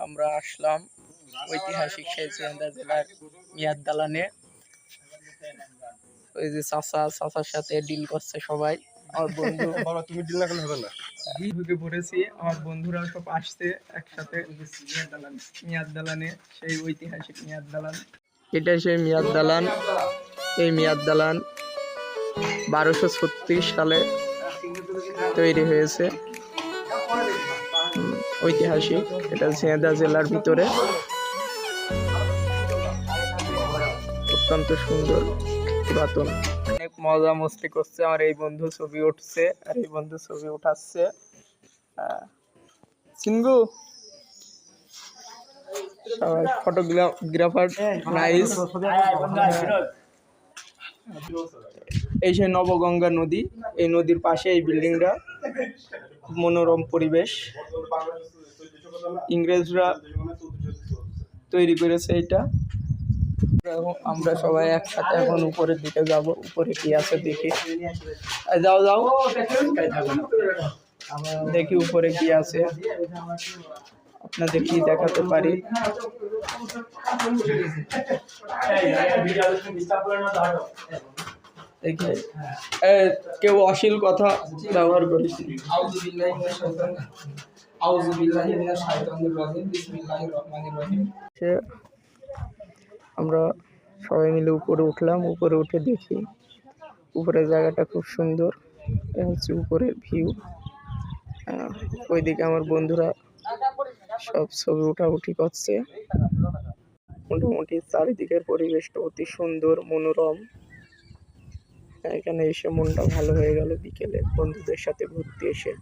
আমরা আসলাম ঐতিহাসিক সেই ঝিনাইদহ জেলার মিয়াদ দালানে। ওই যে চাচার সাথে ডিল করছে সবাই। আমার বন্ধু তুমি ডিল না করলে হবে না। ঢুকে পড়েছি, আমার বন্ধুরা সব আসছে একসাথে মিয়াদ দালানে, সেই ঐতিহাসিক মিয়াদ দালান। এটাই সেই মিয়াদ দালান। এই মিয়াদ দালান 1236 সালে তৈরি হয়েছে। ঐতিহাসিক, এটা ঝিনাইদহ জেলার ভিতরে, অত্যন্ত সুন্দর, পুরাতন। অনেক মজা মস্তি করছে আমার এই বন্ধু, ছবি উঠছে আর এই বন্ধু ছবি উঠাচ্ছে। সিঙ্গু সবাই ফটোগ্রাফার নাইস। এই সেই নবগঙ্গা নদী, এই নদীর পাশে এই বিল্ডিংটা, মনোরম পরিবেশ। ইংরেজরা তৈরি করেছে এটা। আমরা সবাই একসাথে এখন উপরের দিকে যাব, উপরে কি আছে দেখি। যাও যাও, দেখি উপরে কি আছে, আপনাদের কি দেখাতে পারি। দেখি কেউ অশ্লীল কথা ব্যবহার করিস। আমরা সবাই মিলে উপরে উঠলাম, উপরে উঠে দেখি উপরের জায়গাটা খুব সুন্দর। হচ্ছে উপরের ভিউ। ওইদিকে আমার বন্ধুরা সব ছবি উঠাউঠি করছে। মোটামুটি চারিদিকের পরিবেশটা অতি সুন্দর, মনোরম। এখানে এসে মনটা ভালো হয়ে গেল বিকেলে বন্ধুদের সাথে ঘুরতে এসে।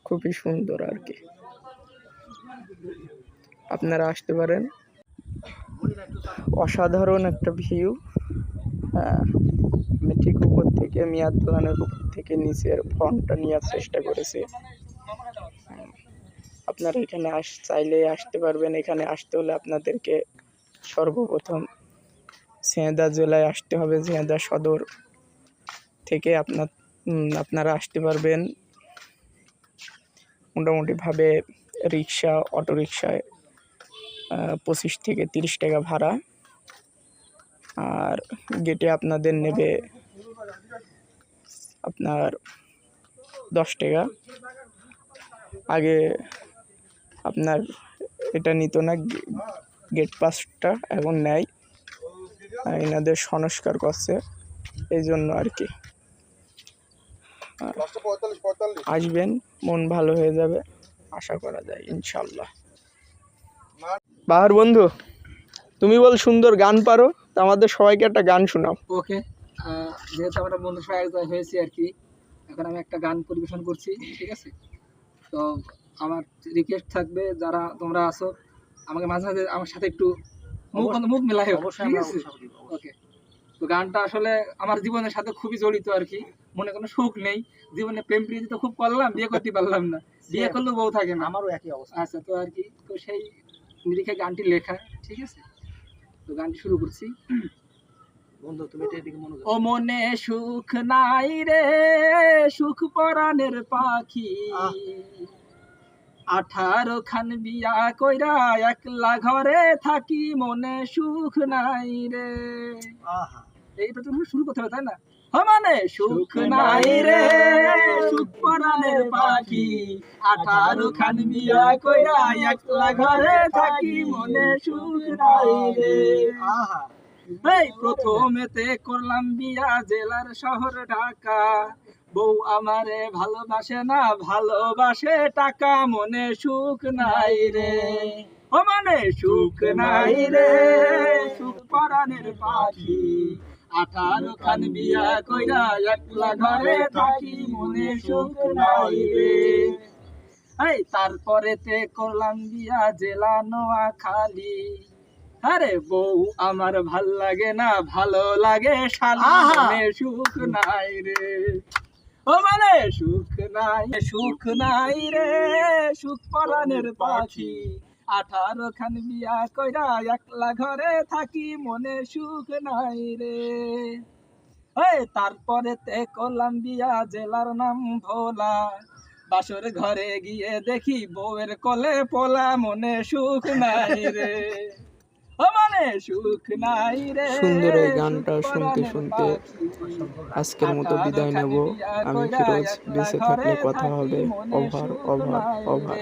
খুবই সুন্দর আর কি, আপনারা আসতে পারেন। অসাধারণ একটা ভিউ। আমি ঠিক উপর থেকে, মিয়াদ দালানের উপর থেকে নিচের ফ্রন্টটা নেওয়ার চেষ্টা করেছি। আপনারা এখানে চাইলে আসতে পারবেন। এখানে আসতে হলে আপনাদেরকে সর্বপ্রথম ঝিনাইদহ জেলায় আসতে হবে। ঝিনাইদহ সদর থেকে আপনারা আসতে পারবেন মোটামুটিভাবে রিক্সা, অটোরিকশায় 25 থেকে 30 টাকা ভাড়া। আর গেটে আপনাদের নেবে আপনার 10 টাকা। আগে আপনার এটা নিত না, গেট পাসটা এখন নেয়, এনাদের সংস্কার করছে, এই জন্য আর কি। আসবেন, মন ভালো হয়ে যাবে আশা করা যায় ইনশাল্লাহ। বাহার বন্ধু, তুমি বল সুন্দর গান পারো, তা আমাদের সবাইকে একটা গান শোনাও। ওকে, যেহেতু আমরা বন্ধু সবাই এক জায়গায় হয়েছি আর কি, এখন আমি একটা গান পরিবেশন করছি, ঠিক আছে? তো আমার রিকোয়েস্ট থাকবে, যারা তোমরা আসো আমাকে মাঝে মাঝে আমার সাথে একটু মুখ মেলাই, ঠিক আছে? ওকে, তো গানটা আসলে আমার জীবনের সাথে খুবই জড়িত আর কি। মনে কোনো সুখ নেই জীবনে, প্রেম প্রীতি তো খুব করলাম, বিয়ে করতে পারলাম না, বিয়ে করলেও বউ থাকে না, আমারও একই অবস্থা। আচ্ছা, তো আর কি, তো সেই নিরিখে গানটি লেখা, ঠিক আছে? তো গানটি শুরু করছি। ও মনে সুখ নাই রে, সুখ পরাণের পাখি, 18 খান বিয়া কইরা একলা ঘরে থাকি, মনে সুখ নাই রে। এইটা তো শুরু করতে হবে, তাই না? মানে সুখ নাই রে, সুখ পরাণের পাখি, 18 খান বিয়া কইরা একলা ঘরে থাকি, মনে সুখ নাই রে। এই প্রথমেতে করলাম বিয়া জেলার শহর ঢাকা, বউ আমারে ভালোবাসে না, ভালোবাসে টাকা, মনে সুখ নাই রে। ও মানে সুখ নাই রে, সুখ পরাণের পাখি, 18 খান বিয়া কইরা একলা ঘরে থাকি, মনে সুখ নাই রে। এই তারপরেতে করলাম বিয়া জেলা নোয়াখালী, আরে বউ আমার ভাল লাগে না, ভালো লাগে শালি, মনে সুখ নাই রে। ও মানে সুখ নাই, সুখ নাই রে, সুখ পরাণের পাখি, 18 খান বিয়া কইরা একলা ঘরে থাকি, মনে সুখ নাই রে। ওই তারপরে তে কলাম্বিয়া জেলার নাম ভোলা, বাসর ঘরে গিয়ে দেখি বউয়ের কোলে পোলা, মনে সুখ নাই রে, ও মনে সুখ নাই রে। সুন্দর এই গানটা শুনতে শুনতে আজকের মতো বিদায় নেব। আমি ফিরোজ, বেঁচে থাকলে কথা হবে। Over over over.